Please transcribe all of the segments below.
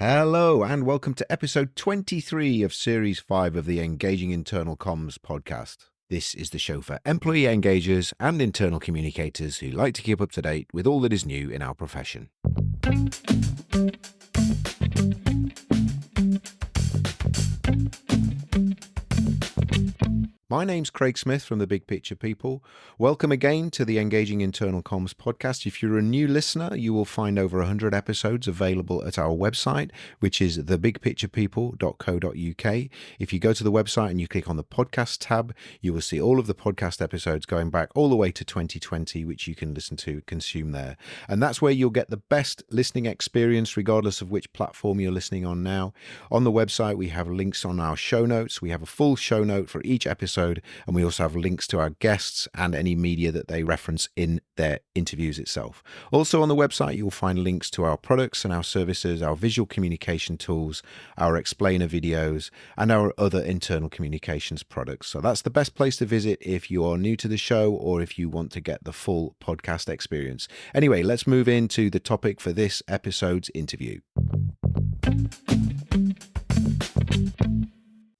Hello, and welcome to episode 23 of Series 5 of the Engaging Internal Comms podcast. This is the show for employee engagers and internal communicators who like to keep up to date with all that is new in our profession. My name's Craig Smith from the Big Picture People. Welcome again to the Engaging Internal Comms podcast. If you're a new listener, you will find over 100 episodes available at our website, which is thebigpicturepeople.co.uk. If you go to the website and you click on the podcast tab, you will see all of the podcast episodes going back all the way to 2020, which you can listen to, consume there. And that's where you'll get the best listening experience, regardless of which platform you're listening on now. On the website, we have links on our show notes. We have a full show note for each episode. And we also have links to our guests and any media that they reference in their interviews itself. Also on the website, you'll find links to our products and our services, our visual communication tools, our explainer videos, and our other internal communications products. So that's the best place to visit if you are new to the show or if you want to get the full podcast experience. Anyway, let's move into the topic for this episode's interview.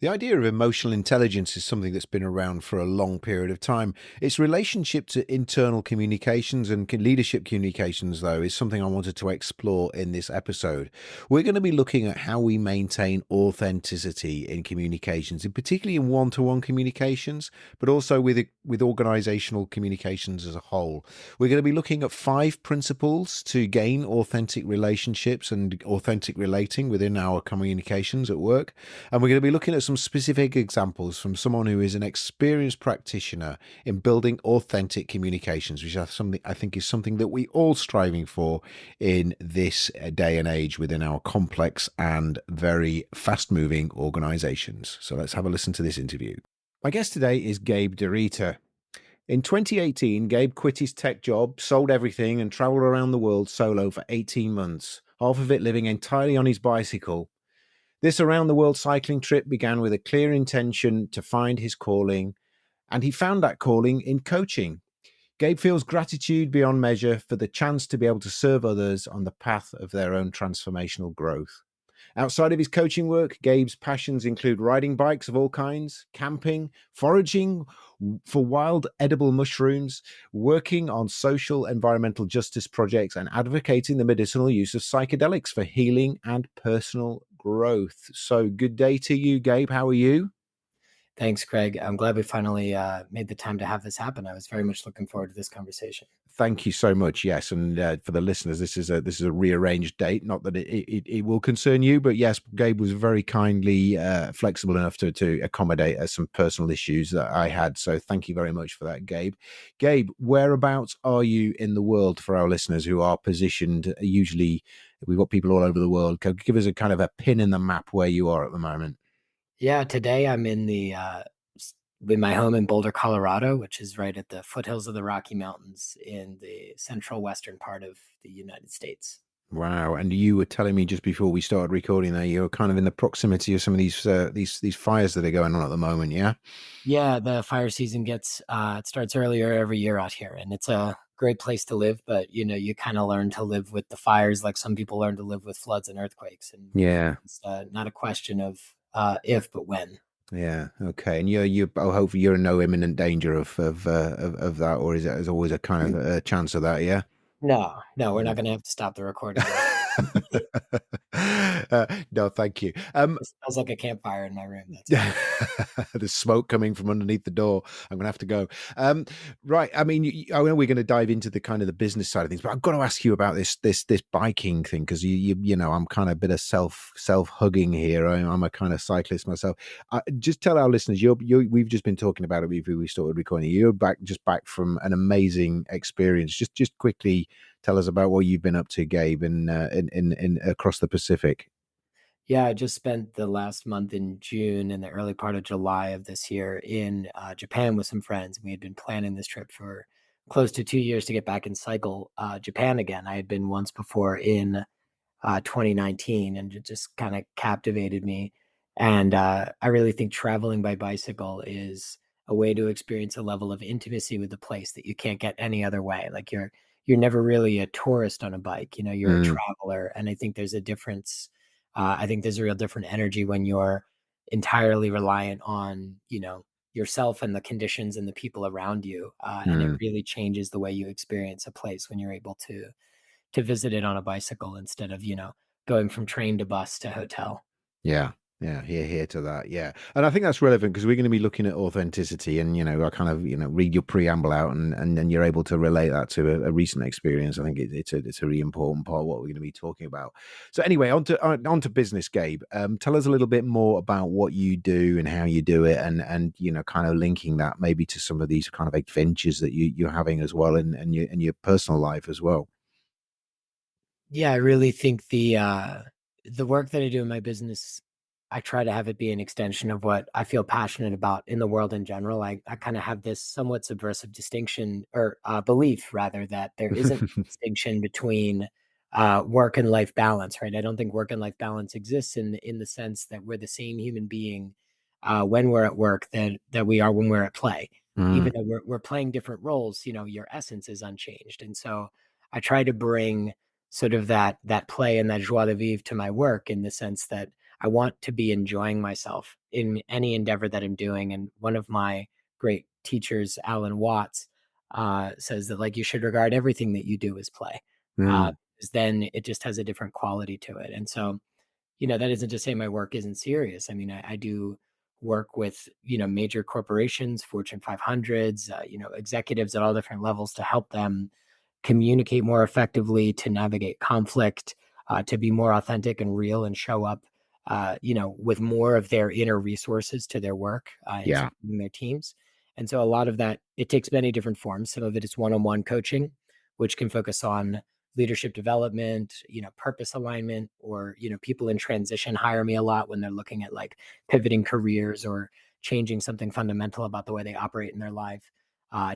The idea of emotional intelligence is something that's been around for a long period of time. Its relationship to internal communications and leadership communications, though, is something I wanted to explore in this episode. We're going to be looking at how we maintain authenticity in communications, and particularly in one-to-one communications, but also with organizational communications as a whole. We're going to be looking at 5 principles to gain authentic relationships and authentic relating within our communications at work. And we're going to be looking at some specific examples from someone who is an experienced practitioner in building authentic communications, which I think is something that we all striving for in this day and age within our complex and very fast-moving organizations. So let's have a listen to this interview. My guest today is Gabe DeRita. In 2018, Gabe quit his tech job, sold everything, and traveled around the world solo for 18 months, half of it living entirely on his bicycle. This around-the-world cycling trip began with a clear intention to find his calling, and he found that calling in coaching. Gabe feels gratitude beyond measure for the chance to be able to serve others on the path of their own transformational growth. Outside of his coaching work, Gabe's passions include riding bikes of all kinds, camping, foraging for wild edible mushrooms, working on social environmental justice projects, and advocating the medicinal use of psychedelics for healing and personal growth. So good day to you, Gabe. How are you? Thanks, Craig. I'm glad we finally made the time to have this happen. I was very much looking forward to this conversation. Thank you so much. Yes, and for the listeners, this is a rearranged date. Not that it will concern you, but yes, Gabe was very kindly flexible enough to accommodate some personal issues that I had. So thank you very much for that, Gabe. Gabe, whereabouts are you in the world for our listeners who are positioned? Usually, we've got people all over the world. Give us a kind of a pin in the map where you are at the moment. Yeah, today I'm in my home in Boulder, Colorado, which is right at the foothills of the Rocky Mountains in the central western part of the United States. Wow! And you were telling me just before we started recording that you're kind of in the proximity of some of these fires that are going on at the moment. Yeah. Yeah, the fire season it starts earlier every year out here, and it's a great place to live. But you kind of learn to live with the fires, like some people learn to live with floods and earthquakes. And Yeah. it's not a question of if, but when. Yeah. Okay. And hopefully you're in no imminent danger of that, or is it there's always a kind of a chance of that? Yeah. No, we're not going to have to stop the recording. No, thank you. It smells like a campfire in my room. That's There's smoke coming from underneath the door. I'm gonna have to go. Right. I mean, I know we're going to dive into the kind of the business side of things, but I've got to ask you about this biking thing because you know I'm kind of a bit of self hugging here. I'm a kind of cyclist myself. Just tell our listeners, we've just been talking about it before we started recording. You're back from an amazing experience. Just quickly tell us about what you've been up to, Gabe, in across the Pacific. Yeah, I just spent the last month in June and the early part of July of this year in Japan with some friends. We had been planning this trip for close to 2 years to get back and cycle Japan again. I had been once before in 2019, and it just kind of captivated me. And I really think traveling by bicycle is a way to experience a level of intimacy with the place that you can't get any other way. Like you're never really a tourist on a bike, you're a traveler. And I think there's a difference I think there's a real different energy when you're entirely reliant on, yourself and the conditions and the people around you. And it Mm. really changes the way you experience a place when you're able to visit it on a bicycle instead of, going from train to bus to hotel. Yeah. Yeah, here to that. Yeah. And I think that's relevant because we're going to be looking at authenticity and, I kind of, read your preamble out and then you're able to relate that to a recent experience. I think it's a really important part of what we're going to be talking about. So anyway, on to business, Gabe. Tell us a little bit more about what you do and how you do it and, kind of linking that maybe to some of these kind of adventures that you're having as well and your personal life as well. Yeah, I really think the work that I do in my business, I try to have it be an extension of what I feel passionate about in the world in general. I kind of have this somewhat subversive distinction or belief rather that there isn't a distinction between work and life balance, right? I don't think work and life balance exists in the sense that we're the same human being when we're at work that we are when we're at play. Mm, Even though we're playing different roles, your essence is unchanged. And so I try to bring sort of that play and that joie de vivre to my work in the sense that I want to be enjoying myself in any endeavor that I'm doing. And one of my great teachers, Alan Watts, says that like you should regard everything that you do as play, mm, because then it just has a different quality to it. And so that isn't to say my work isn't serious. I mean, I do work with, major corporations, Fortune 500s, executives at all different levels to help them communicate more effectively, to navigate conflict, to be more authentic and real and show up, with more of their inner resources to their work and yeah. supporting their teams. And so a lot of that, it takes many different forms. Some of it is one-on-one coaching, which can focus on leadership development, purpose alignment, or, people in transition hire me a lot when they're looking at like pivoting careers or changing something fundamental about the way they operate in their life.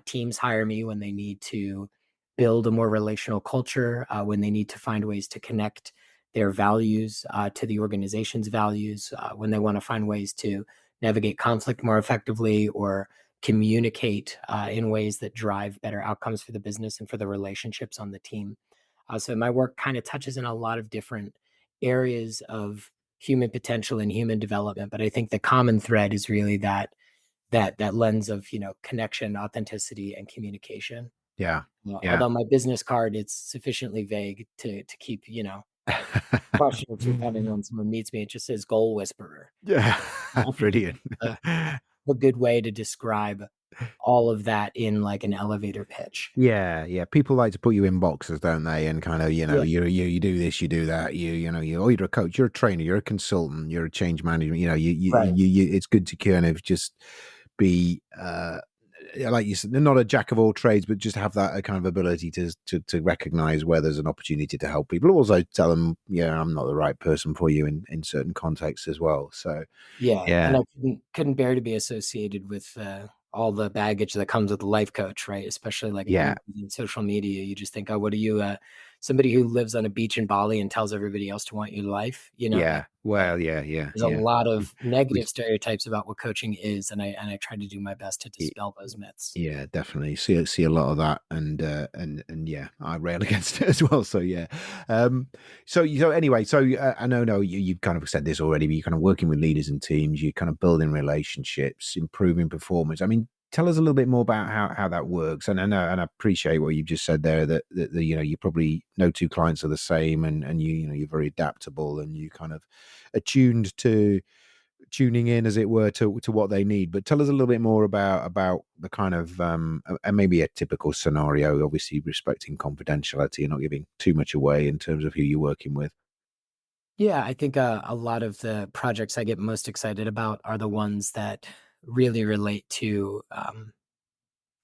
Teams hire me when they need to build a more relational culture, when they need to find ways to connect their values to the organization's values, when they want to find ways to navigate conflict more effectively or communicate in ways that drive better outcomes for the business and for the relationships on the team. So my work kind of touches in a lot of different areas of human potential and human development, but I think the common thread is really that lens of connection, authenticity, and communication. Yeah. Yeah. Although my business card, it's sufficiently vague to keep question or two coming when someone meets me. It just says goal whisperer. Yeah. I think Brilliant. that's a good way to describe all of that in like an elevator pitch. Yeah, yeah. People like to put you in boxes, don't they? And kind of, Yeah, you do this, you do that. You're a coach, you're a trainer, you're a consultant, you're a change management. right. It's good to kind of just be, yeah, like you said, not a jack of all trades, but just have that kind of ability to recognize where there's an opportunity to help people. Also, tell them, yeah, I'm not the right person for you in certain contexts as well. So, Yeah, and yeah, I couldn't bear to be associated with, all the baggage that comes with a life coach, right? Especially, like, if yeah, you're using social media, you just think, "Oh, what are you, somebody who lives on a beach in Bali and tells everybody else to want your life?" yeah. Uh, Well, yeah, yeah, there's a yeah. lot of We, negative stereotypes about what coaching is, and I try to do my best to we dispel those myths. Yeah, definitely. See a lot of that, and yeah, I rail against it as well. So yeah, so anyway, I know no, you've kind of said this already, but you're kind of working with leaders and teams, you're kind of building relationships, improving performance. I mean, tell us a little bit more about how that works. And I know, and I appreciate what you've just said there that you probably no two clients are the same, and you're very adaptable and you kind of attuned to tuning in, as it were, to what they need. But tell us a little bit more about the kind of and maybe a typical scenario, obviously respecting confidentiality and not giving too much away in terms of who you're working with. Yeah, I think, a lot of the projects I get most excited about are the ones that really relate to,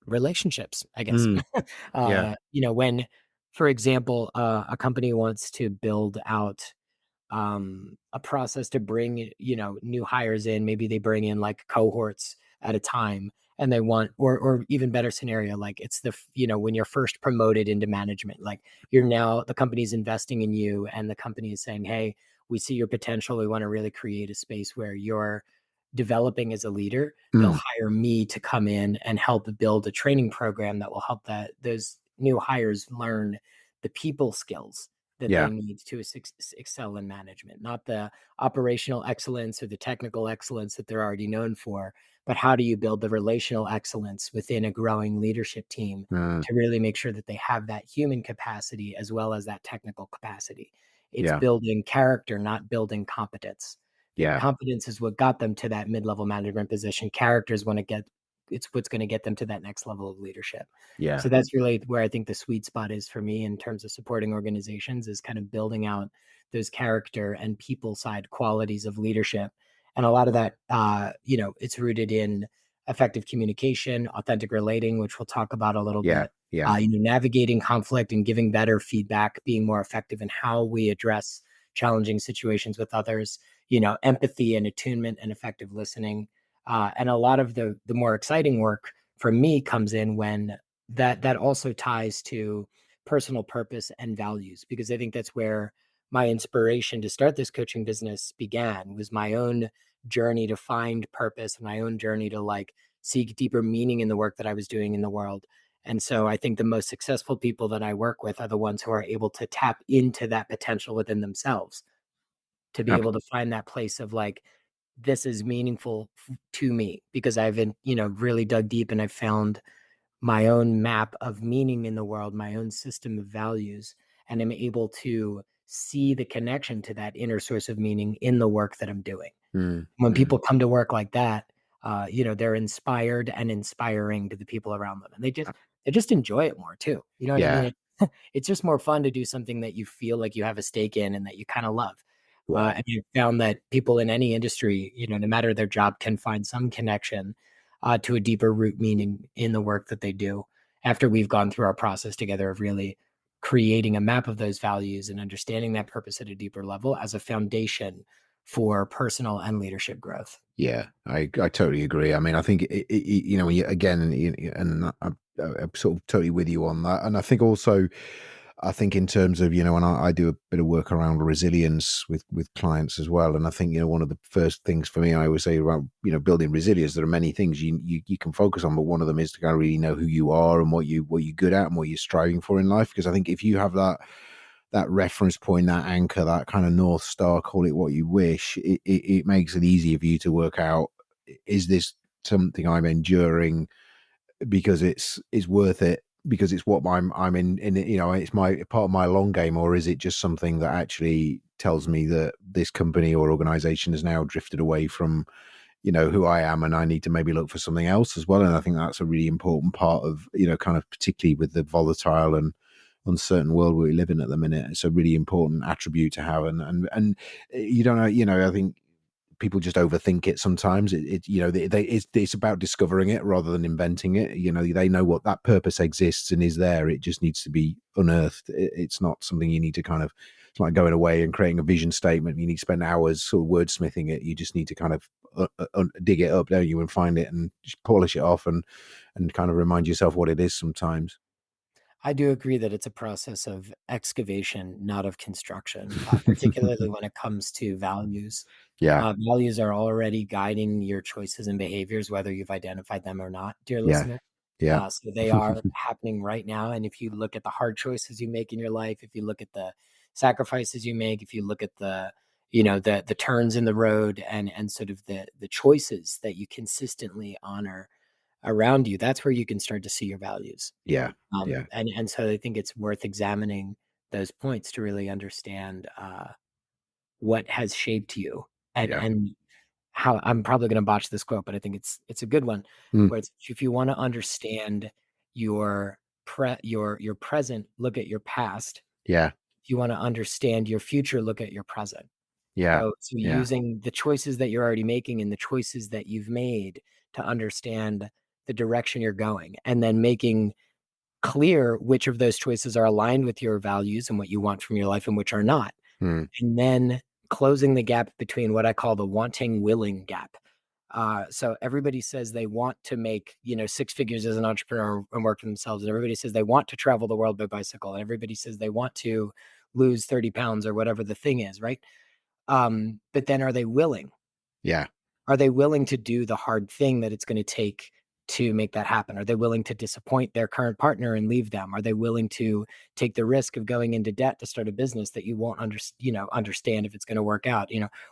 relationships, I guess. Mm, yeah. When, for example, a company wants to build out a process to bring new hires in. Maybe they bring in like cohorts at a time, and they want, or even better scenario, like it's when you're first promoted into management, like you're now the company's investing in you, and the company is saying, hey, we see your potential, we want to really create a space where you're developing as a leader. They'll Mm, hire me to come in and help build a training program that will help that those new hires learn the people skills that they Yeah. need to excel in management, not the operational excellence or the technical excellence that they're already known for, but how do you build the relational excellence within a growing leadership team Mm, to really make sure that they have that human capacity as well as that technical capacity. It's yeah. building character, not building competence. Yeah. Competence is what got them to that mid-level management position. Character is when it's what's going to get them to that next level of leadership. Yeah. So that's really where I think the sweet spot is for me in terms of supporting organizations, is kind of building out those character and people side qualities of leadership. And a lot of that, it's rooted in effective communication, authentic relating, which we'll talk about a little Yeah. bit. Yeah. Navigating conflict and giving better feedback, being more effective in how we address challenging situations with others. Empathy and attunement and effective listening. And a lot of the more exciting work for me comes in when that also ties to personal purpose and values, because I think that's where my inspiration to start this coaching business began, was my own journey to find purpose and my own journey to like seek deeper meaning in the work that I was doing in the world. And so I think the most successful people that I work with are the ones who are able to tap into that potential within themselves, to be Ab- able to find that place of like, this is meaningful to me because I've been, really dug deep and I've found my own map of meaning in the world, my own system of values, and I'm able to see the connection to that inner source of meaning in the work that I'm doing. mm, When mm. people come to work like that, they're inspired and inspiring to the people around them, and they just enjoy it more too. You know what I mean? Yeah. It's just more fun to do something that you feel like you have a stake in and that you kind of love. Wow. And you found that people in any industry, no matter their job, can find some connection to a deeper root meaning in the work that they do. After we've gone through our process together of really creating a map of those values and understanding that purpose at a deeper level as a foundation for personal and leadership growth. Yeah, I totally agree. I mean, I think when you, again, and I'm sort of totally with you on that. And I think also, I think in terms of when I do a bit of work around resilience with clients as well. And I think one of the first things for me, I always say about building resilience, there are many things you can focus on, but one of them is to kind of really know who you are and what you're good at and what you're striving for in life. Because I think if you have that reference point, that anchor, that kind of North Star, call it what you wish, it makes it easier for you to work out, is this something I'm enduring because it's worth it, because it's what I'm in it, it's my part of my long game, or is it just something that actually tells me that this company or organization has now drifted away from who I am, and I need to maybe look for something else as well. And I think that's a really important part of kind of, particularly with the volatile and uncertain world we live in at the minute. It's a really important attribute to have, and you don't know, I think people just overthink it sometimes. It's about discovering it rather than inventing it. They know what that purpose exists and is there. It just needs to be unearthed. It's not something you need to kind of, it's like going away and creating a vision statement. You need to spend hours sort of wordsmithing it. You just need to kind of dig it up, don't you, and find it and just polish it off and kind of remind yourself what it is sometimes. I do agree that it's a process of excavation, not of construction, particularly when it comes to values. Yeah. Values are already guiding your choices and behaviors, whether you've identified them or not, dear Yeah. listener. Yeah. So they are happening right now. And if you look at the hard choices you make in your life, if you look at the sacrifices you make, if you look at the turns in the road and sort of the choices that you consistently honor around you, that's where you can start to see your values. Yeah. Yeah. And so I think it's worth examining those points to really understand what has shaped you, Yeah. and how. I'm probably going to botch this quote, but I think it's a good one. Mm, Where it's, if you want to understand your your present, look at your past. yeah. If you want to understand your future, look at your present. Yeah. So Yeah. using the choices that you're already making and the choices that you've made to understand the direction you're going, and then making clear which of those choices are aligned with your values and what you want from your life and which are not. Mm, And then closing the gap between what I call the wanting willing gap. So everybody says they want to make, six figures as an entrepreneur and work for themselves. And everybody says they want to travel the world by bicycle. And everybody says they want to lose 30 pounds or whatever the thing is, right? But then are they willing? yeah. Are they willing to do the hard thing that it's going to take to make that happen? Are they willing to disappoint their current partner and leave them? Are they willing to take the risk of going into debt to start a business that you won't understand if it's going to work out?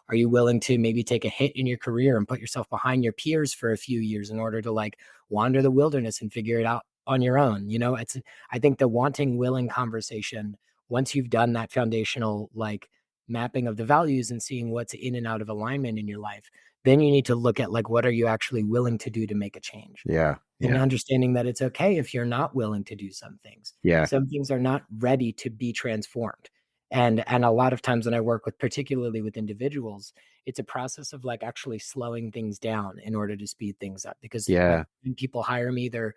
Are you willing to maybe take a hit in your career and put yourself behind your peers for a few years in order to like wander the wilderness and figure it out on your own? I think the wanting, willing conversation, once you've done that foundational like mapping of the values and seeing what's in and out of alignment in your life, then you need to look at like what are you actually willing to do to make a change, Yeah. and Yeah. understanding that it's okay if you're not willing to do some things. Yeah. Some things are not ready to be transformed. And a lot of times when I work with, particularly with individuals, it's a process of like actually slowing things down in order to speed things up. Because Yeah. when people hire me, they're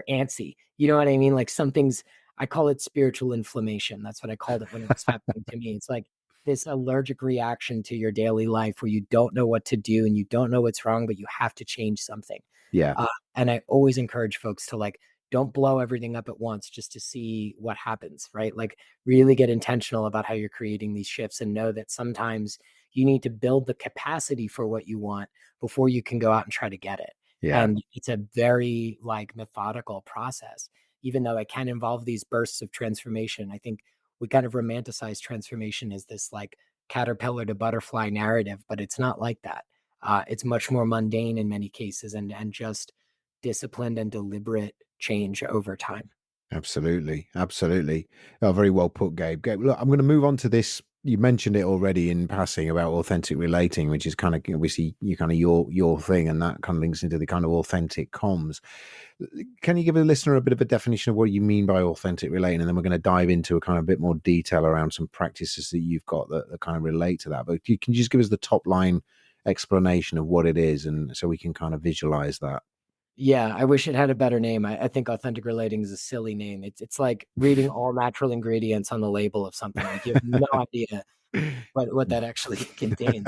antsy. You know what I mean? Like some things, I call it spiritual inflammation. That's what I called it when it was happening to me. It's like this allergic reaction to your daily life where you don't know what to do and you don't know what's wrong, but you have to change something. Yeah. Uh, and I always encourage folks to like, don't blow everything up at once just to see what happens, right? Like, really get intentional about how you're creating these shifts and know that sometimes you need to build the capacity for what you want before you can go out and try to get it. Yeah. And it's a very like methodical process, even though it can involve these bursts of transformation. I think we kind of romanticize transformation as this like caterpillar to butterfly narrative, but it's not like that. It's much more mundane in many cases, and just disciplined and deliberate change over time. Absolutely, absolutely. Oh, very well put, Gabe. Gabe, look, I'm going to move on to this. You mentioned it already in passing about authentic relating, which is kind of obviously you kind of your thing, and that kind of links into the kind of authentic comms. Can you give a listener a bit of a definition of what you mean by authentic relating, and then we're going to dive into a kind of bit more detail around some practices that you've got that kind of relate to that. But can you just give us the top line explanation of what it is, and so we can kind of visualize that? Yeah, I wish it had a better name. I think authentic relating is a silly name. It's like reading all natural ingredients on the label of something. Like you have no idea what that actually contains.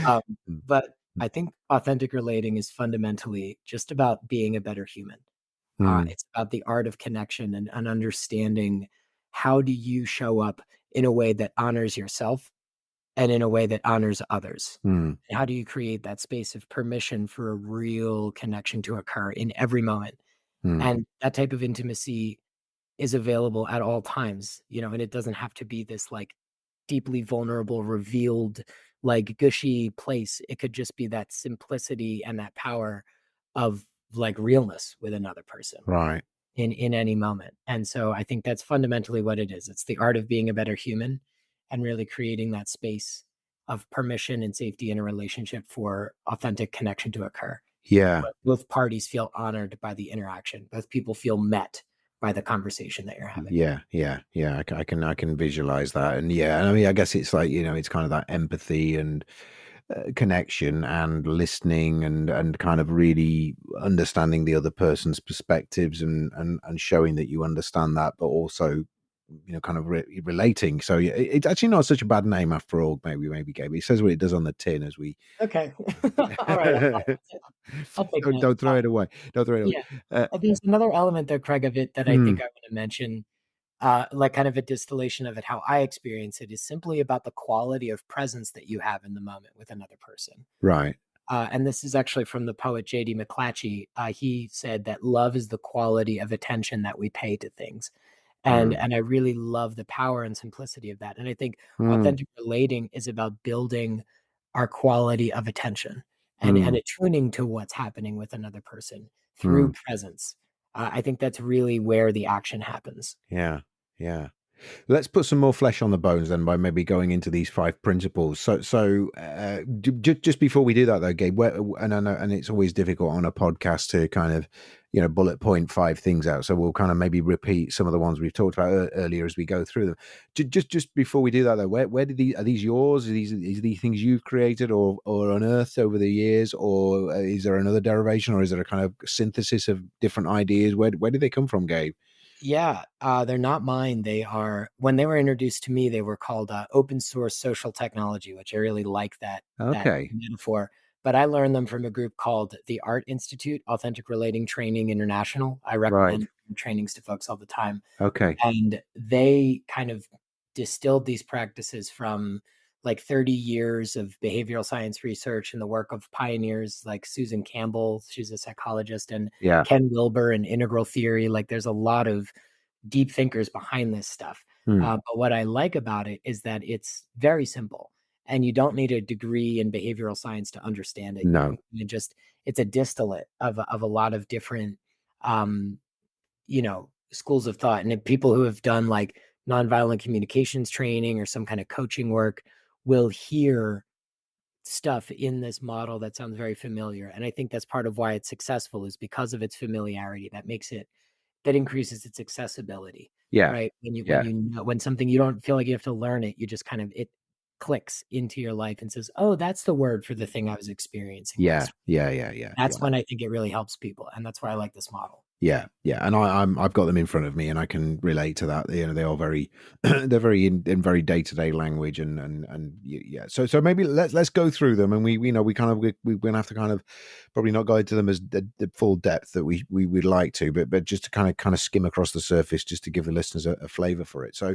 Um, but I think authentic relating is fundamentally just about being a better human. Mm, It's about the art of connection and understanding how do you show up in a way that honors yourself and in a way that honors others. mm, And how do you create that space of permission for a real connection to occur in every moment? mm, And that type of intimacy is available at all times, and it doesn't have to be this like deeply vulnerable, revealed, like gushy place. It could just be that simplicity and that power of like realness with another person right. in any moment. And so I think that's fundamentally what it is. It's the art of being a better human and really creating that space of permission and safety in a relationship for authentic connection to occur. Yeah. But both parties feel honored by the interaction. Both people feel met by the conversation that you're having. Yeah, yeah, yeah. I can visualize that, and yeah, and I mean, I guess it's like it's kind of that empathy and connection and listening and kind of really understanding the other person's perspectives and showing that you understand that, but also kind of relating. So yeah, it's actually not such a bad name after all. Maybe Gabe. It says what it does on the tin as we. Okay. All right. I'll take that. Don't throw it away. Don't throw it away. Yeah. Uh, There's another element though, Craig, of it that I think mm, I want to mention, like kind of a distillation of it, how I experience it is simply about the quality of presence that you have in the moment with another person. right. And this is actually from the poet J.D. McClatchy. He said that love is the quality of attention that we pay to things. And Mm, and I really love the power and simplicity of that. And I think mm, authentic relating is about building our quality of attention and mm, attuning to what's happening with another person through mm. presence. I think that's really where the action happens. Yeah, yeah. Let's put some more flesh on the bones then by maybe going into these five principles. Just before we do that though, Gabe, and I know, and it's always difficult on a podcast to kind of, bullet point five things out. So we'll kind of maybe repeat some of the ones we've talked about earlier as we go through them. Just before we do that though, where did are these yours? Are these things you've created or unearthed over the years, or is there another derivation, or is there a kind of synthesis of different ideas? Where did they come from, Gabe? Yeah, they're not mine. They are, when they were introduced to me, they were called open source social technology, which I really like that Okay, metaphor. But I learned them from a group called the Art Institute, Authentic Relating Training International. I right. recommend trainings to folks all the time. Okay. And they kind of distilled these practices from like 30 years of behavioral science research and the work of pioneers like Susan Campbell, she's a psychologist, and Yeah. Ken Wilber and integral theory. Like there's a lot of deep thinkers behind this stuff. Hmm. But what I like about it is that it's very simple and you don't need a degree in behavioral science to understand it. You No. can just, it's a distillate of a lot of different, um, schools of thought. And people who have done like nonviolent communications training or some kind of coaching work will hear stuff in this model that sounds very familiar. And I think that's part of why it's successful is because of its familiarity that increases its accessibility, Yeah. right? When Yeah. you know, when something you don't feel like you have to learn it, you just kind of it clicks into your life and says, "Oh, that's the word for the thing I was experiencing Yeah. last." Yeah. Yeah. Yeah. That's Yeah. when I think it really helps people, and that's why I like this model. Yeah, yeah, and I've got them in front of me, and I can relate to that. They are very, they're very in very day to day language, yeah. So maybe let's go through them, and we kind of we're gonna have to kind of probably not go into them as the full depth that we would like to, but just to kind of skim across the surface, just to give the listeners a flavor for it. So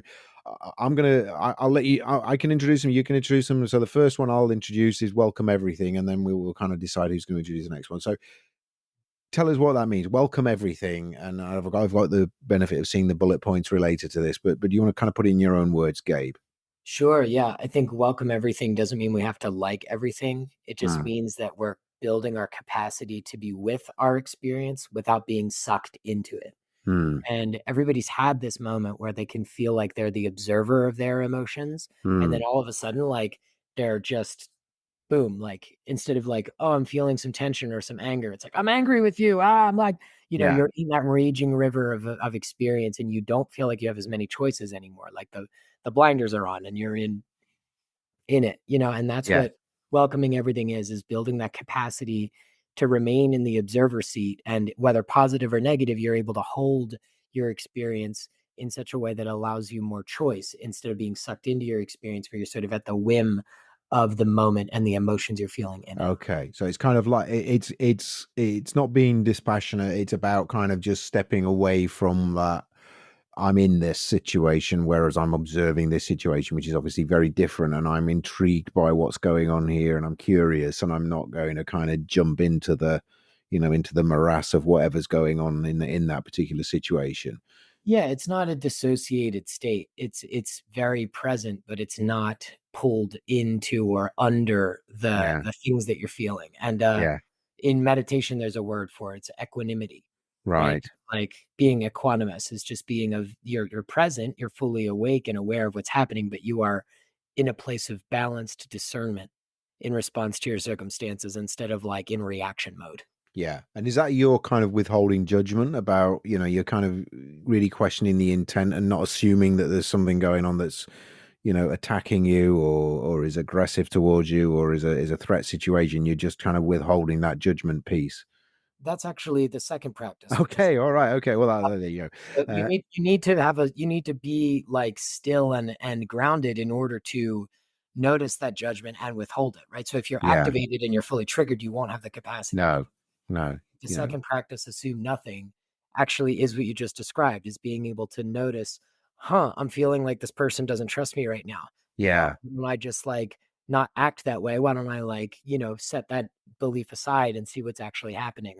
I'll let you. I can introduce them. You can introduce them. So the first one I'll introduce is welcome everything, and then we will kind of decide who's going to introduce the next one. So tell us what that means. Welcome everything, and I've got the benefit of seeing the bullet points related to this, but you want to kind of put it in your own words, Gabe? Sure, yeah. I think welcome everything doesn't mean we have to like everything. It just Mm, means that we're building our capacity to be with our experience without being sucked into it. mm, And everybody's had this moment where they can feel like they're the observer of their emotions, and then mm. all of a sudden, like, they're just boom, like, instead of like, "Oh, I'm feeling some tension or some anger," it's like, "I'm angry with you, I'm like," Yeah, you're in that raging river of experience, and you don't feel like you have as many choices anymore, like, the blinders are on, and you're in it, and that's yeah, what welcoming everything is building that capacity to remain in the observer seat. And whether positive or negative, you're able to hold your experience in such a way that allows you more choice instead of being sucked into your experience where you're sort of at the whim of the moment and the emotions you're feeling in it. okay. So it's kind of like it's not being dispassionate. It's about kind of just stepping away from that. I'm in this situation, whereas I'm observing this situation, which is obviously very different, and I'm intrigued by what's going on here, and I'm curious, and I'm not going to kind of jump into into the morass of whatever's going on in that particular situation. Yeah, it's not a dissociated state. It's very present, but it's not pulled into or under Yeah, the things that you're feeling. And yeah, in meditation, there's a word for it. It's equanimity, right? right. Like being equanimous is just being of you're present, you're fully awake and aware of what's happening, but you are in a place of balanced discernment in response to your circumstances instead of like in reaction mode. Yeah. And is that your kind of withholding judgment about, you're kind of really questioning the intent and not assuming that there's something going on that's, attacking you or is aggressive towards you or is a threat situation. You're just kind of withholding that judgment piece. That's actually the second practice, which is Okay. All right. Okay. Well, there you so go. you need to be like still and grounded in order to notice that judgment and withhold it, right? So if you're Yeah. activated and you're fully triggered, you won't have the capacity to No, no, the you know, second practice, assume nothing, actually is what you just described, is being able to notice, huh, I'm feeling like this person doesn't trust me right now. yeah. Why don't I just like not act that way? Why don't I like, set that belief aside and see what's actually happening?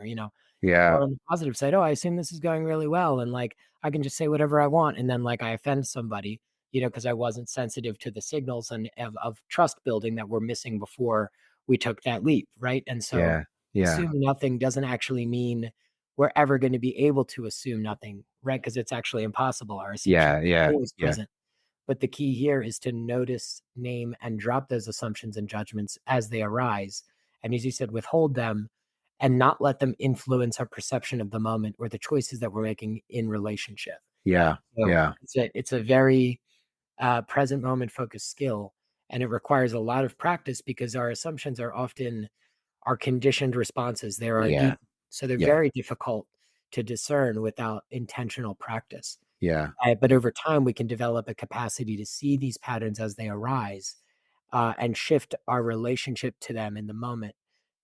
Yeah. Or on the positive side, oh, I assume this is going really well. And like, I can just say whatever I want. And then like I offend somebody, because I wasn't sensitive to the signals and of trust building that were missing before we took that leap. Right. And so Yeah. Yeah. assume nothing doesn't actually mean we're ever going to be able to assume nothing. Right. Because it's actually impossible. Our assumption Yeah. is Yeah. always Yeah. present. But the key here is to notice, name, and drop those assumptions and judgments as they arise. And as you said, withhold them and not let them influence our perception of the moment or the choices that we're making in relationship. Yeah. So Yeah. it's a very present moment focused skill, and it requires a lot of practice because our assumptions are often our conditioned responses. There are Yeah. so they're Yeah. very difficult to discern without intentional practice. Yeah. But over time, we can develop a capacity to see these patterns as they arise and shift our relationship to them in the moment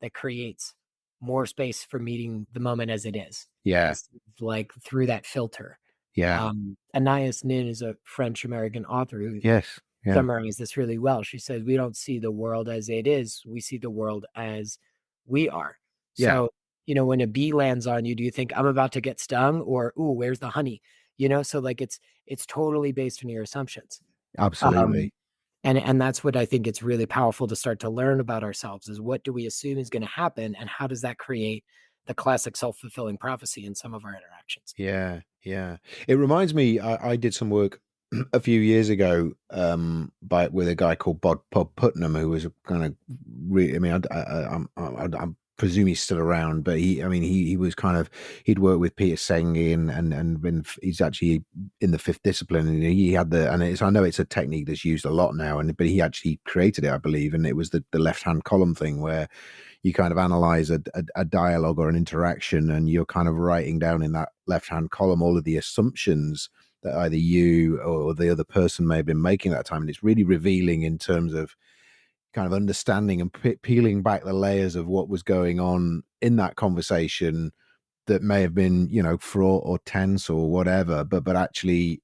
that creates more space for meeting the moment as it is, Yeah. instead of like through that filter. Yeah. Anais Nin is a French American author who Yes. Yeah. summarized this really well. She said, "We don't see the world as it is, we see the world as we are." Yeah. So, when a bee lands on you, do you think, "I'm about to get stung," or, "Ooh, where's the honey?" So, like, it's totally based on your assumptions. Um, Absolutely. and that's what I think it's really powerful to start to learn about ourselves is what do we assume is gonna happen, and how does that create the classic self-fulfilling prophecy in some of our interactions? Yeah, yeah. It reminds me, I did some work a few years ago, by with a guy called Bob Putnam, who was a kind of I mean, I presume he's still around, but I mean, he was kind of, he'd worked with Peter Senge and been, he's actually in the fifth discipline, and he had I know it's a technique that's used a lot now, but he actually created it, I believe, and it was the left hand column thing where you kind of analyze a dialogue or an interaction, and you're kind of writing down in that left hand column all of the assumptions that either you or the other person may have been making at that time. And it's really revealing in terms of kind of understanding and peeling back the layers of what was going on in that conversation that may have been, fraught or tense or whatever, but actually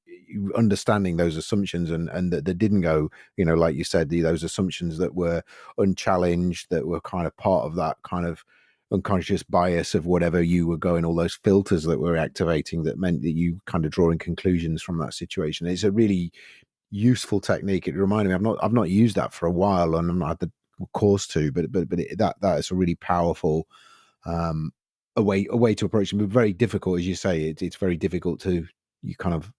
understanding those assumptions, and that didn't go, like you said, those assumptions that were unchallenged, that were kind of part of that kind of unconscious bias of whatever you were going, all those filters that were activating, that meant that you kind of drawing conclusions from that situation. It's a really useful technique. It reminded me, I've not used that for a while, and I'm not had the course to, but that is a really powerful, um, a way to approach them. But very difficult, as you say. It's very difficult to, you kind of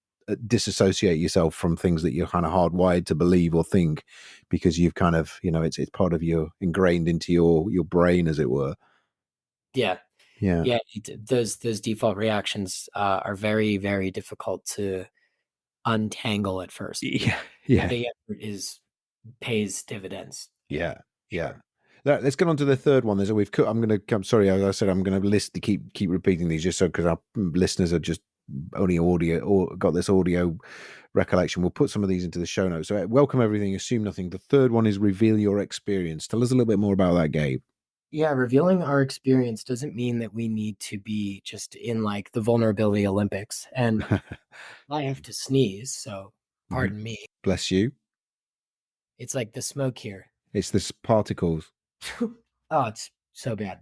disassociate yourself from things that you're kind of hardwired to believe or think, because you've kind of, it's part of your, ingrained into your brain, as it were. Yeah. Yeah. Yeah, those default reactions, are very, very difficult to untangle at first, Yeah. but Yeah. the effort is pays dividends, Yeah. Yeah. sure. Let's get on to the third one. I'm going to, I'm sorry, as I said, I'm going to list to keep repeating these, just so, because our listeners are just only audio, or got this audio recollection. We'll put some of these into the show notes. So, welcome everything, assume nothing. The third one is reveal your experience. Tell us a little bit more about that, Gabe. Yeah, revealing our experience doesn't mean that we need to be just in, like, the vulnerability Olympics, and I have to sneeze, so Mhm. pardon me. Bless you. It's like the smoke here. It's the particles. Oh, it's so bad.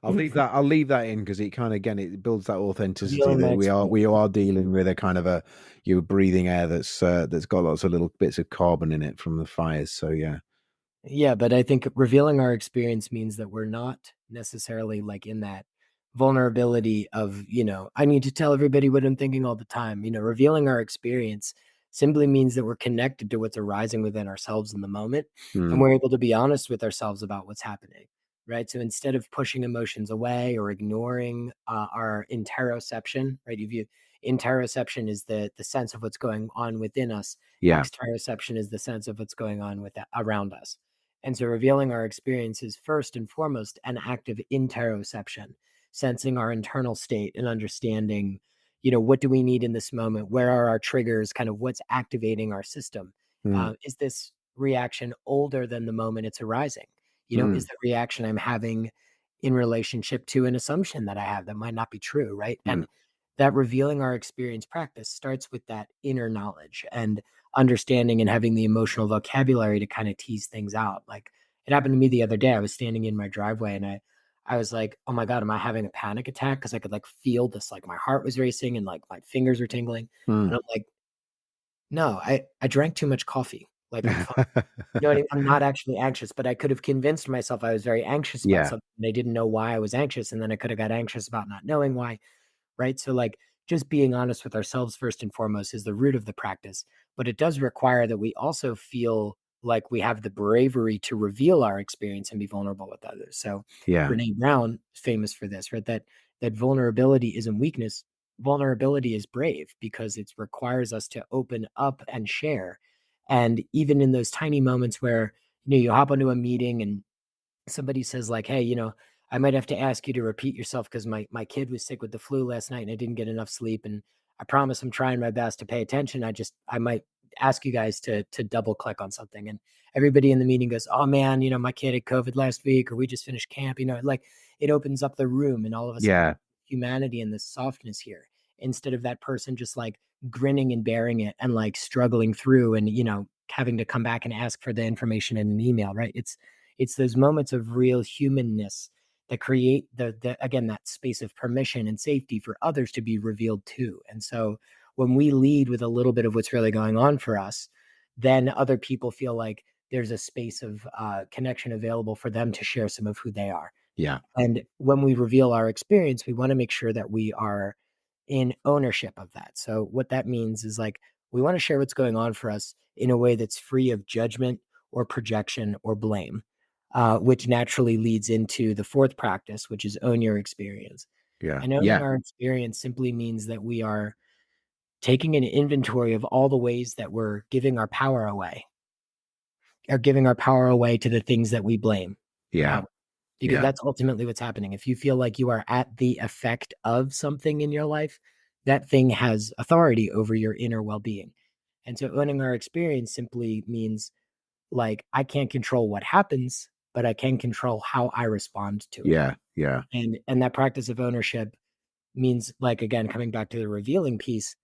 I'll leave that in, because it kind of, again, it builds that authenticity Revealing my that we are experience. we are dealing with a kind of a, you're breathing air that's got lots of little bits of carbon in it from the fires. So yeah. Yeah, but I think revealing our experience means that we're not necessarily like in that vulnerability of, I need to tell everybody what I'm thinking all the time. Revealing our experience simply means that we're connected to what's arising within ourselves in the moment, and Mm, we're able to be honest with ourselves about what's happening. Right. So instead of pushing emotions away or ignoring our interoception, right? If you interoception is the sense of what's going on within us. yeah. Exteroception is the sense of what's going on around us. And so revealing our experience is first and foremost an act of interoception, sensing our internal state and understanding, what do we need in this moment? Where are our triggers? Kind of what's activating our system? Mm, Is this reaction older than the moment it's arising? Is mm, the reaction I'm having in relationship to an assumption that I have that might not be true, right? mm, And that revealing our experience practice starts with that inner knowledge and understanding and having the emotional vocabulary to kind of tease things out. Like it happened to me the other day. I was standing in my driveway and I was like, "Oh my god, am I having a panic attack?" Because I could like feel this, like my heart was racing and like my fingers were tingling. And mm. I'm like, "No, I drank too much coffee. Like I'm fine." You know what I mean? I'm not actually anxious, but I could have convinced myself I was very anxious about Yeah. something. And I didn't know why I was anxious, and then I could have got anxious about not knowing why. Right? So, like, just being honest with ourselves first and foremost is the root of the practice. But it does require that we also feel like we have the bravery to reveal our experience and be vulnerable with others. So, Yeah. Brene Brown, famous for this, right? That vulnerability isn't weakness. Vulnerability is brave because it requires us to open up and share. And even in those tiny moments where you hop onto a meeting and somebody says like, "Hey, I might have to ask you to repeat yourself because my kid was sick with the flu last night and I didn't get enough sleep. And I promise I'm trying my best to pay attention. I might ask you guys to double click on something." And everybody in the meeting goes, "Oh man, my kid had COVID last week, or we just finished camp." Like it opens up the room, and all of a sudden, Yeah. humanity and this softness here, instead of that person just like grinning and bearing it and like struggling through and having to come back and ask for the information in an email, right? It's those moments of real humanness that create the again, that space of permission and safety for others to be revealed too. And so when we lead with a little bit of what's really going on for us, then other people feel like there's a space of connection available for them to share some of who they are. Yeah. And when we reveal our experience, we want to make sure that we are in ownership of that. So what that means is like we want to share what's going on for us in a way that's free of judgment or projection or blame, which naturally leads into the fourth practice, which is own your experience. Yeah. And owning Yeah. our experience simply means that we are taking an inventory of all the ways that we're giving our power away, or giving our power away to the things that we blame. Yeah. Um, because Yeah. that's ultimately what's happening. If you feel like you are at the effect of something in your life, that thing has authority over your inner well-being. And so owning our experience simply means like I can't control what happens, but I can control how I respond to it. Yeah. Yeah. And that practice of ownership means, like, again, coming back to the revealing piece,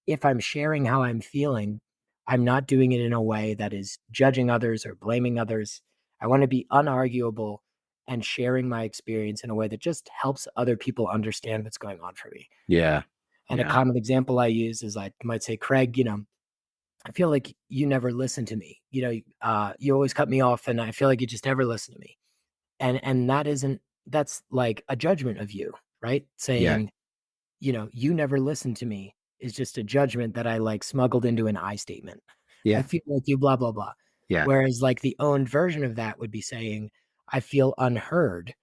if I'm sharing how I'm feeling, I'm not doing it in a way that is judging others or blaming others. I want to be unarguable and sharing my experience in a way that just helps other people understand what's going on for me. Yeah. And a Yeah. common example I use is I might say, Craig, I feel like you never listen to me. You always cut me off, and I feel like you just never listen to me. And that's like a judgment of you, right? Yeah. Saying, you never listened to me is just a judgment that I like smuggled into an I statement. I Yeah. feel like you blah, blah, blah. Yeah. Whereas like the owned version of that would be saying, I feel unheard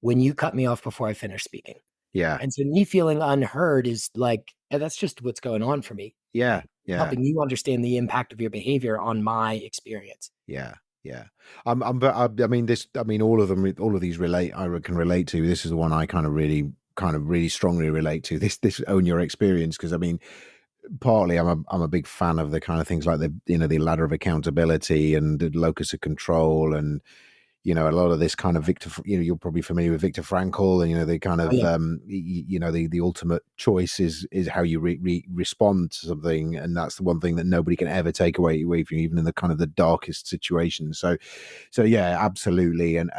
when you cut me off before I finish speaking. Yeah. And so me feeling unheard is like, that's just what's going on for me. Yeah. Yeah. Helping you understand the impact of your behavior on my experience. Yeah, yeah. But I mean, I mean, all of them, all of these relate. Can relate to. This is the one I kind of really strongly relate to. This own your experience, because I mean, partly I'm a big fan of the kind of things like the ladder of accountability and the locus of control, and a lot of this kind of you're probably familiar with Viktor Frankl, and the kind Oh, of yeah. the ultimate choice is how you respond to something, and that's the one thing that nobody can ever take away from you, even in the kind of the darkest situations. So yeah, absolutely. And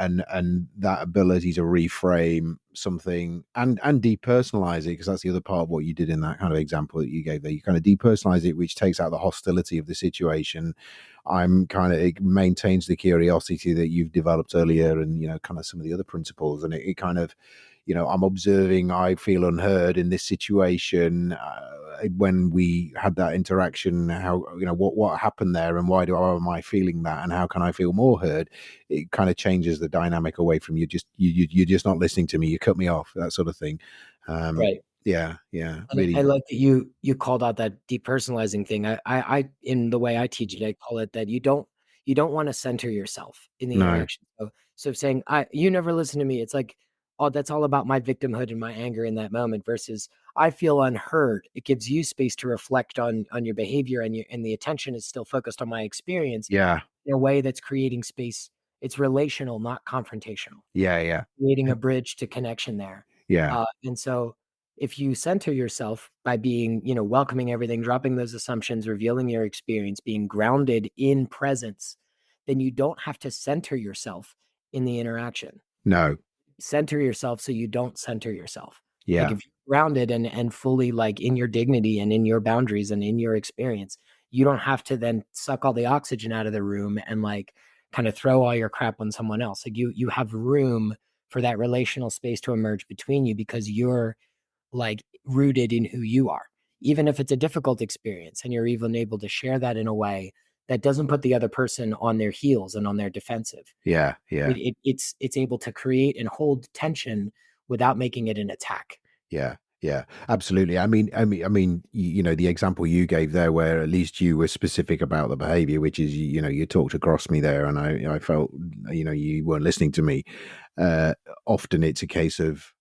that ability to reframe something and depersonalize it, because that's the other part of what you did in that kind of example that you gave there. You kind of depersonalize it, which takes out the hostility of the situation. It maintains the curiosity that you've developed earlier, and kind of some of the other principles, and it kind of, I'm observing, I feel unheard in this situation. When we had that interaction, how, what happened there, and why am I feeling that, and how can I feel more heard? It kind of changes the dynamic away from you're just not listening to me, you cut me off, that sort of thing. Right. Yeah, yeah, And I really. like that you called out that depersonalizing thing. I in the way I teach it, I call it that you don't want to center yourself in the No. interaction. So saying you never listen to me, it's like, oh, that's all about my victimhood and my anger in that moment versus I feel unheard. It gives you space to reflect on your behavior, and the attention is still focused on my experience Yeah, in a way that's creating space. It's relational, not confrontational, yeah, yeah, creating a bridge to connection there. yeah. And so if you center yourself by being, welcoming everything, dropping those assumptions, revealing your experience, being grounded in presence, then you don't have to center yourself in the interaction. No. Center yourself so you don't center yourself. Like Yeah. if you're grounded and fully like in your dignity and in your boundaries and in your experience, you don't have to then suck all the oxygen out of the room and like kind of throw all your crap on someone else. Like you have room for that relational space to emerge between you because you're like rooted in who you are, even if it's a difficult experience, and you're even able to share that in a way that doesn't put the other person on their heels and on their defensive. Yeah, yeah. It's able to create and hold tension without making it an attack. Yeah, yeah, absolutely. The example you gave there, where at least you were specific about the behavior, which is, you talked across me there, and I felt, you weren't listening to me. Uh, Often it's a case of,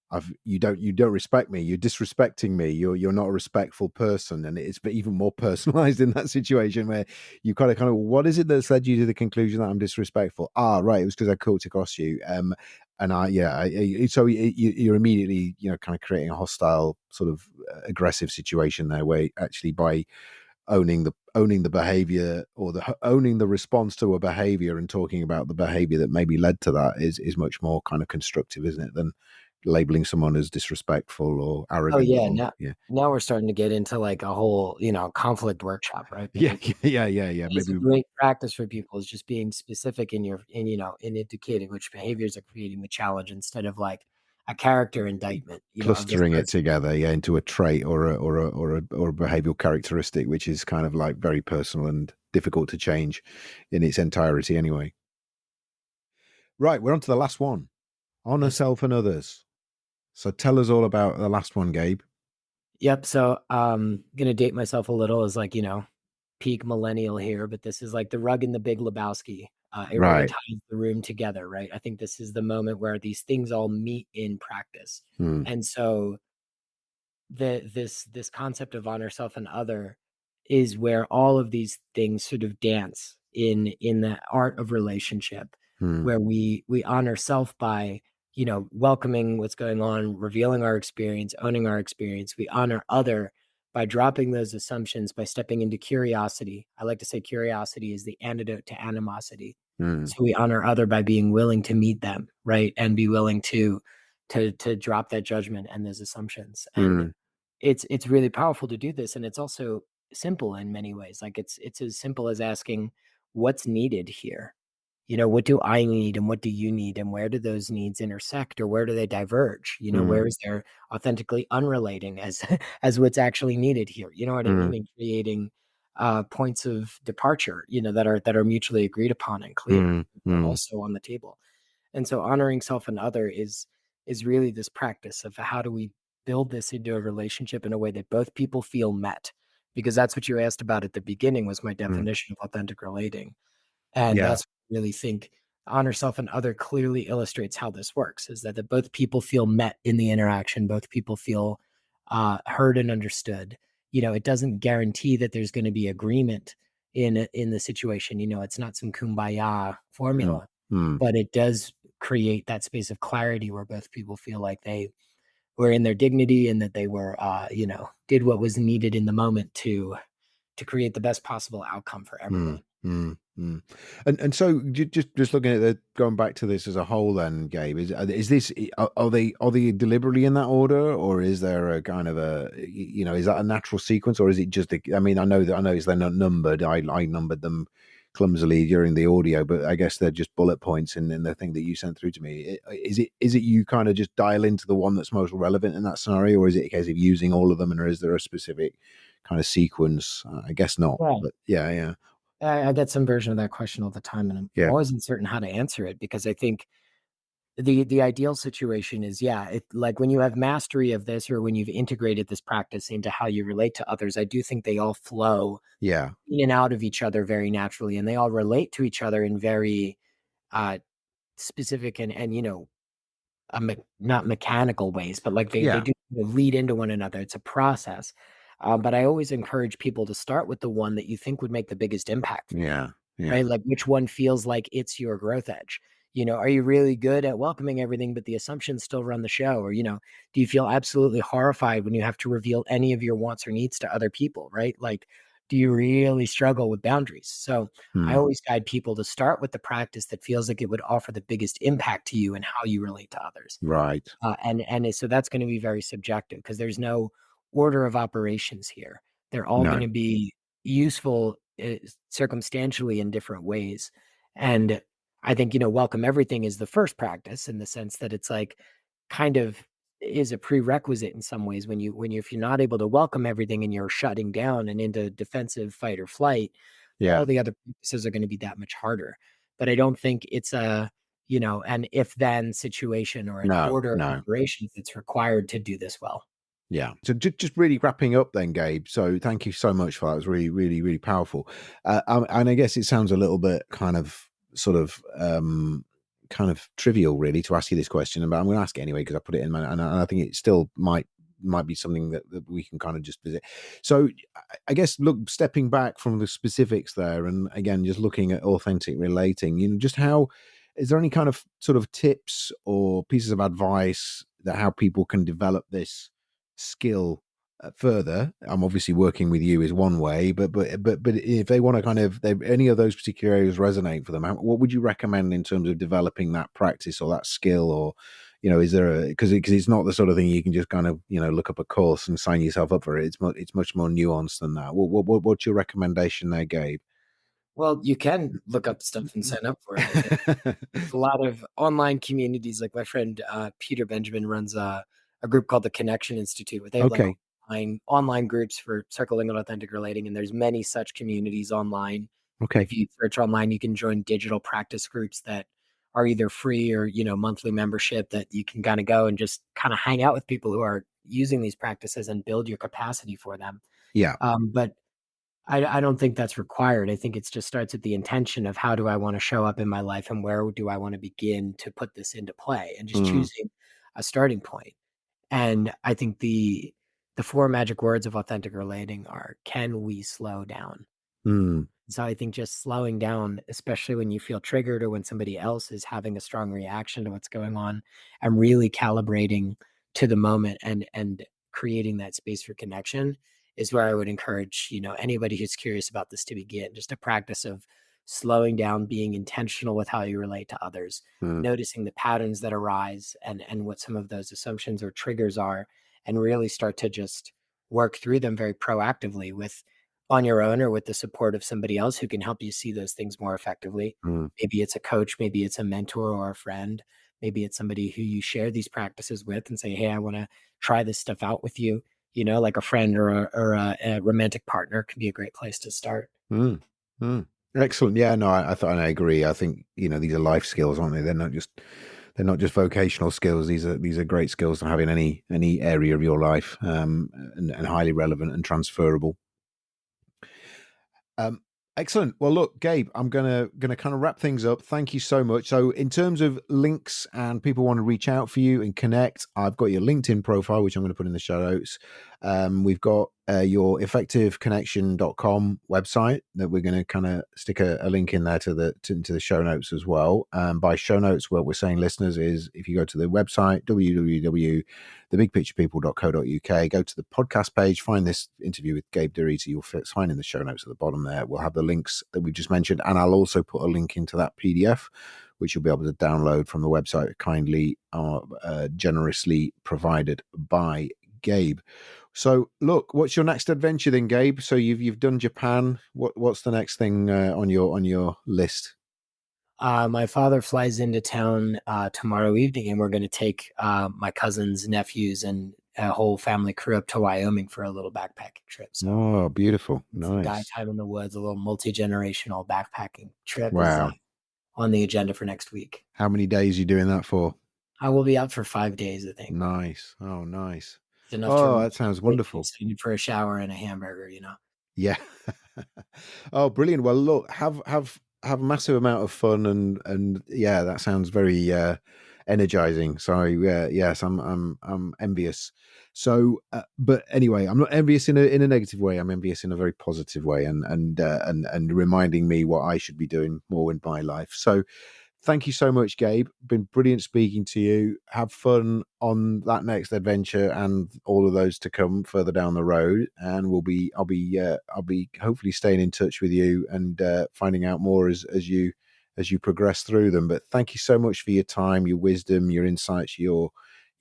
you don't respect me. You're disrespecting me. You're not a respectful person, and it's even more personalized in that situation where you kind of, what is it that's led you to the conclusion that I'm disrespectful? Ah, right, it was because I cooked across you. And so you're immediately, kind of creating a hostile sort of aggressive situation there, where actually by owning the behavior, or owning the response to a behavior, and talking about the behavior that maybe led to that is much more kind of constructive, isn't it, than labeling someone as disrespectful or Oh arrogant, yeah, or now yeah. now we're starting to get into like a whole, conflict workshop, right? But Yeah, it yeah. is a Maybe great practice for people is just being specific in in indicating which behaviors are creating the challenge instead of like a character indictment, of this clustering it person. together, yeah, into a trait or a behavioral characteristic, which is kind of like very personal and difficult to change in its entirety anyway. Right, we're on to the last one. Honor Yes. self and others. So tell us all about the last one, Gabe. Yep. So gonna date myself a little as like, peak millennial here, but this is like the rug in the Big Lebowski. It really Right. ties the room together, right? I think this is the moment where these things all meet in practice. Hmm. And so this concept of honor self and other is where all of these things sort of dance in the art of relationship, Hmm. where we honor self by welcoming what's going on, revealing our experience, owning our experience. We honor other by dropping those assumptions, by stepping into curiosity. I like to say curiosity is the antidote to animosity. Hmm. So we honor other by being willing to meet them, right, and be willing to drop that judgment and those assumptions. And Hmm. it's really powerful to do this, and it's also simple in many ways. Like it's as simple as asking what's needed here. What do I need and what do you need, and where do those needs intersect or where do they diverge? Hmm. Where is there authentically unrelating as as what's actually needed here? You know what I Hmm. mean? And creating points of departure, that are mutually agreed upon and clear, Hmm. are Hmm. also on the table. And so honoring self and other is really this practice of how do we build this into a relationship in a way that both people feel met, because that's what you asked about at the beginning was my Hmm. definition of authentic relating. And Yeah. that's what I really think honor self and other clearly illustrates how this works, is that both people feel met in the interaction, both people feel heard and understood. It doesn't guarantee that there's going to be agreement in the situation. It's not some kumbaya Hmm. formula, Hmm. but it does create that space of clarity where both people feel like they were in their dignity and that they were did what was needed in the moment to create the best possible outcome for Mm, everyone. mm, mm. And so just looking at going back to this as a whole, then, Gabe, is this are they deliberately in that order, or is there a kind of is that a natural sequence, or is it just I mean, I know they're not numbered. I numbered them clumsily during the audio, but I guess they're just bullet points in the thing that you sent through to me. Is it you kind of just dial into the one that's most relevant in that scenario, or is it a case of using all of them, and or is there a specific kind of sequence? I guess not, Yeah. but yeah. I get some version of that question all the time, and I'm Yeah, always uncertain how to answer it because I think the ideal situation is, yeah, like when you have mastery of this or when you've integrated this practice into how you relate to others, I do think they all flow yeah, in and out of each other very naturally, and they all relate to each other in very uh, specific and not mechanical ways, but like they yeah, do lead into one another. It's a process. But I always encourage people to start with the one that you think would make the biggest impact for you, yeah, yeah. right? Like which one feels like it's your growth edge? Are you really good at welcoming everything, but the assumptions still run the show? Or, do you feel absolutely horrified when you have to reveal any of your wants or needs to other people, right? Like, do you really struggle with boundaries? So I Hmm. always guide people to start with the practice that feels like it would offer the biggest impact to you and how you relate to others. Right. So that's going to be very subjective because there's no order of operations here. They're all going No. to be useful circumstantially in different ways. And I think, welcome everything is the first practice in the sense that it's like kind of is a prerequisite in some ways when you if you're not able to welcome everything and you're shutting down and into defensive fight or flight, all Yeah. the other practices are going to be that much harder. But I don't think it's an if then situation or an No. order of No. operations that's required to do this well. Yeah. So just really wrapping up then, Gabe. So thank you so much for that. It was really, really, really powerful. And I guess it sounds a little bit kind of trivial, really, to ask you this question, but I'm going to ask it anyway because I put it in my, and I think it still might be something that we can kind of just visit. So I guess, look, stepping back from the specifics there, and again, just looking at authentic relating, just how is there any kind of sort of tips or pieces of advice that how people can develop this skill further, I'm obviously working with you is one way, but if they want to kind of, any of those particular areas resonate for them, what would you recommend in terms of developing that practice or that skill? Or, is there a, because it's not the sort of thing you can just kind of, look up a course and sign yourself up for it. It's much more nuanced than that. What's your recommendation there, Gabe? Well, you can look up stuff and sign up for it. I think there's a lot of online communities. Like my friend Peter Benjamin runs a group called the Connection Institute, where they have like Okay. online groups for circling and authentic relating, and there's many such communities online. Okay. If you search online, you can join digital practice groups that are either free or monthly membership that you can kind of go and just kind of hang out with people who are using these practices and build your capacity for them. Yeah. But I don't think that's required. I think it just starts with the intention of how do I want to show up in my life and where do I want to begin to put this into play, and just Mm, choosing a starting point. And I think the four magic words of authentic relating are, can we slow down? mm, So I think just slowing down, especially when you feel triggered or when somebody else is having a strong reaction to what's going on, and really calibrating to the moment and creating that space for connection is where I would encourage, anybody who's curious about this to begin. Just a practice of slowing down, being intentional with how you relate to others, mm, noticing the patterns that arise and what some of those assumptions or triggers are, and really start to just work through them very proactively with on your own or with the support of somebody else who can help you see those things more effectively. mm, Maybe it's a coach, maybe it's a mentor or a friend, maybe it's somebody who you share these practices with and say, hey, I want to try this stuff out with you. Like a friend or a romantic partner can be a great place to start. mm, mm. Excellent. Yeah, no, I thought, and I agree. I think, these are life skills, aren't they? They're not just vocational skills. These are great skills to have in any area of your life, and highly relevant and transferable. Um, Excellent. Well, look, Gabe, I'm gonna kind of wrap things up. Thank you so much. So, in terms of links and people want to reach out for you and connect, I've got your LinkedIn profile, which I'm going to put in the show notes. We've got your effectiveconnection.com website that we're going to kind of stick a link in there into the show notes as well. By show notes, what we're saying, listeners, is if you go to the website www.thebigpicturepeople.co.uk, go to the podcast page, find this interview with Gabe DeRita. You'll find in the show notes at the bottom there. We'll have the links that we just mentioned, and I'll also put a link into that PDF, which you'll be able to download from the website, kindly generously provided by Gabe. So, look, what's your next adventure then, Gabe? So you've done Japan. What's the next thing on your list? My father flies into town tomorrow evening, and we're going to take my cousins, nephews, and a whole family crew up to Wyoming for a little backpacking trip. So Oh, beautiful, some guy nice, time in the woods, a little multi-generational backpacking trip is wow. on the agenda for next week. How many days are you doing that for? I will be out for 5 days, I think. Nice. Oh, nice. It's enough to Oh, remind that sounds me wonderful. for a shower and a hamburger. Yeah. Oh, brilliant. Well, look, have a massive amount of fun, and yeah, that sounds very energizing. So yes, I'm envious. So, but anyway, I'm not envious in a negative way. I'm envious in a very positive way, and reminding me what I should be doing more in my life. So, thank you so much, Gabe. Been brilliant speaking to you. Have fun on that next adventure and all of those to come further down the road. And I'll be hopefully staying in touch with you and finding out more as you progress through them. But thank you so much for your time, your wisdom, your insights, your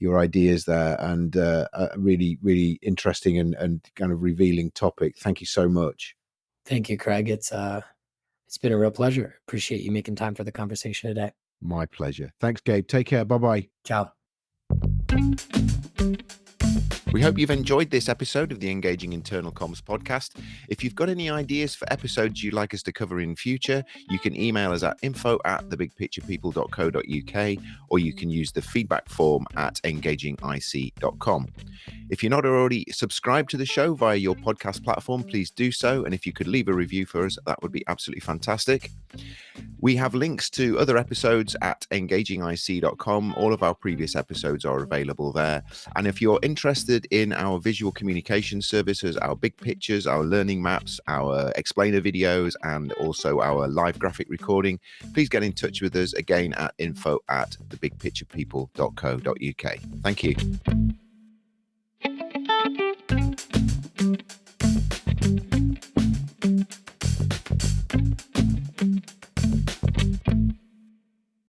ideas there, and a really, really interesting and kind of revealing topic. Thank you so much. Thank you, Craig. It's been a real pleasure. Appreciate you making time for the conversation today. My pleasure. Thanks, Gabe. Take care. Bye bye. Ciao. We hope you've enjoyed this episode of the Engaging Internal Comms podcast. If you've got any ideas for episodes you'd like us to cover in future, you can email us at info@thebigpicturepeople.co.uk, or you can use the feedback form at engagingic.com. If you're not already subscribed to the show via your podcast platform, please do so. And if you could leave a review for us, that would be absolutely fantastic. We have links to other episodes at engagingic.com. All of our previous episodes are available there. And if you're interested in our visual communication services, our big pictures, our learning maps, our explainer videos, and also our live graphic recording, please get in touch with us again at info@thebigpicturepeople.co.uk. Thank you.